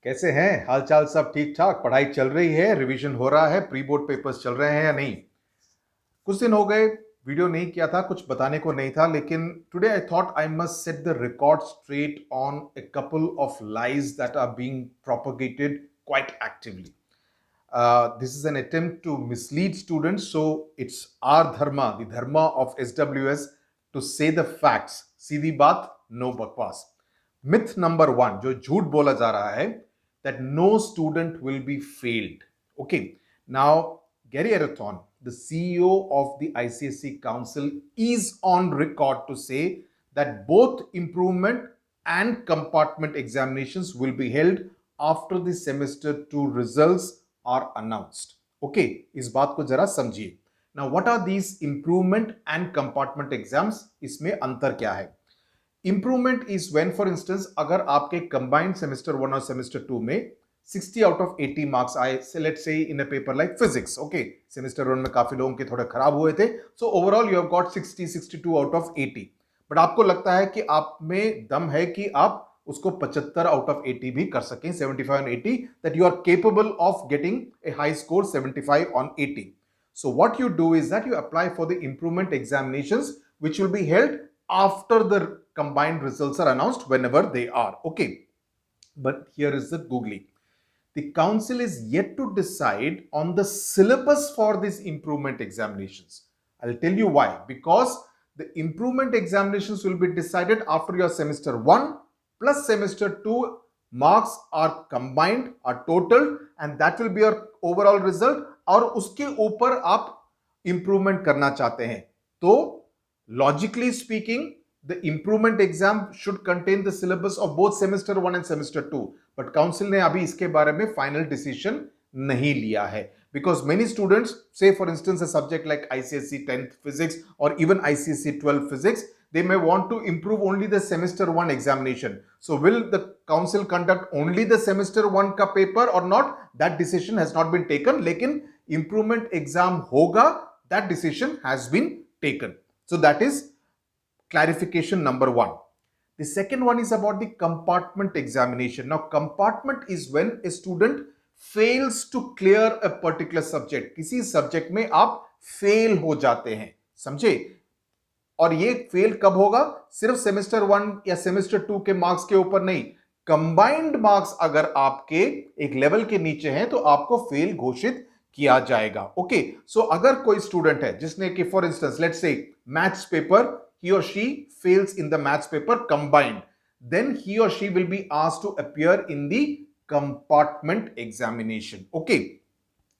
कैसे हैं? हालचाल सब ठीक ठाक? पढ़ाई चल रही है? रिवीजन हो रहा है? प्री बोर्ड पेपर्स चल रहे हैं या नहीं? कुछ दिन हो गए वीडियो नहीं किया था, कुछ बताने को नहीं था, लेकिन today I thought I must set the record straight on a couple of lies that are being propagated quite actively. This is an attempt to mislead students, so it's our dharma, the dharma of SWS, to say the facts. सीधी बात, no बकवास. Myth number one, जो झूठ बोला जा रहा है, that no student will be failed. Okay, now Gary Arathon, the CEO of the ICSE Council, is on record to say that both improvement and compartment examinations will be held after the semester 2 results are announced. Okay, इस बात को जरा समझिए. Now, what are these improvement and compartment exams? इसमें अंतर क्या है? Improvement is when, for instance, अगर आपके combined semester 1 और semester 2 में 60 out of 80 marks आए, say let's say in a paper like physics, okay, semester 1 में काफी लोगों के थोड़े खराब हुए थे, so overall you have got 62 out of 80. But आपको लगता है कि आप में दम है कि आप उसको 75 आउट ऑफ 80 भी कर सकें, 75 on 80, that you are capable of getting a high score 75 on 80. So what you do is that you apply for the improvement examinations, which will be held after the combined results are announced, whenever they are. Okay, but here is the googly. The council is yet to decide on the syllabus for these improvement examinations. I'll tell you why. Because the improvement examinations will be decided after your semester 1 plus semester 2 marks are combined, are totaled, and that will be your overall result. और उसके ऊपर आप improvement करना चाहते हैं, तो logically speaking, the improvement exam should contain the syllabus of both semester 1 and semester 2. But council ने अभी इसके बारे में final decision नहीं लिया है. Because many students, say for instance a subject like ICSE 10th physics or even ICSE 12th physics, they may want to improve only the semester 1 examination. So will the council conduct only the semester 1 का paper or not? That decision has not been taken. लेकिन improvement exam होगा, that decision has been taken. So that is clarification number one. The second one is about the compartment examination. Now, compartment is when a student fails to clear a particular subject. किसी subject में आप fail हो जाते हैं, समझे? और ये fail कब होगा? सिर्फ semester 1 या semester 2 के marks के ऊपर नहीं. Combined marks अगर आपके एक level के नीचे हैं, तो आपको fail घोषित किया जाएगा. ओके, सो अगर कोई स्टूडेंट है जिसने कि for instance let's say maths paper, he or she fails in the maths paper combined, then he or she will be asked to appear in the compartment examination. Okay,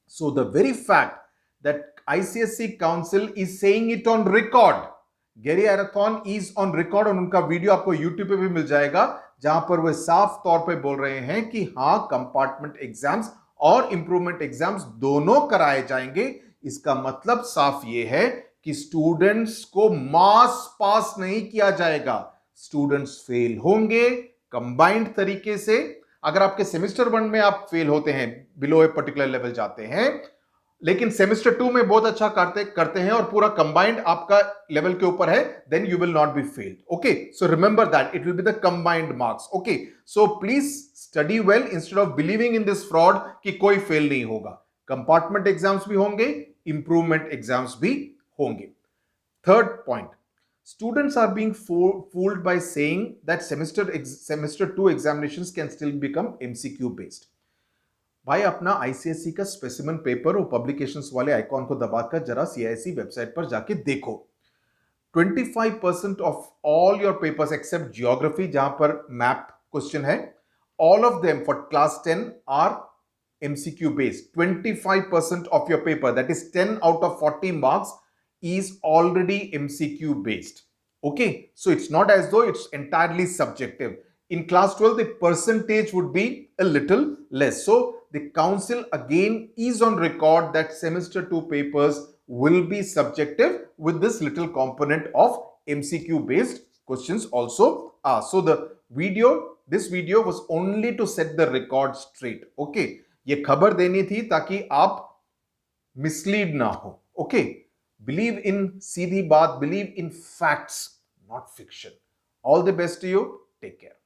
so the very fact that ICSE council is saying it on record, Gary Arathon is on record, और उनका video आपको YouTube पे भी मिल जाएगा, जहां पर वे साफ तौर पे बोल रहे हैं कि हाँ, कंपार्टमेंट एग्जाम्स और इंप्रूवमेंट एग्जाम्स दोनों कराए जाएंगे. इसका मतलब साफ ये है कि स्टूडेंट्स को मास पास नहीं किया जाएगा. स्टूडेंट्स फेल होंगे कंबाइंड तरीके से. अगर आपके सेमेस्टर 1 में आप फेल होते हैं, बिलो ए पर्टिकुलर लेवल जाते हैं, लेकिन सेमेस्टर 2 में बहुत अच्छा करते हैं और पूरा कंबाइंड आपका लेवल के ऊपर है, then you will not be failed. Okay, so remember that it will be the combined marks. Okay, so please study well instead of believing in this fraud कि कोई फेल नहीं होगा. कंपार्टमेंट एग्जाम्स भी होंगे, improvement exams भी होंगे. Third point, students are being fooled by saying that semester 2 examinations can still become MCQ based. भाई, अपना ICSE का स्पेसिमेन पेपर और पब्लिकेशंस वाले आइकॉन को दबाकर जरा CISE वेबसाइट पर जाके देखो. 25% of all your papers except geography, जहां पर मैप क्वेश्चन है, all of them for class 10 are MCQ based. 25% of your paper, that is 10 out of 40 marks, is already MCQ based. Okay, so it's not as though it's entirely subjective. In class 12, the percentage would be a little less. So the council again is on record that semester 2 papers will be subjective with this little component of MCQ based questions also are. So this video was only to set the record straight. Okay, ये खबर देनी थी ताकि आप mislead ना हो. Okay, believe in सीधी बात, believe in facts, not fiction. All the best to you. Take care.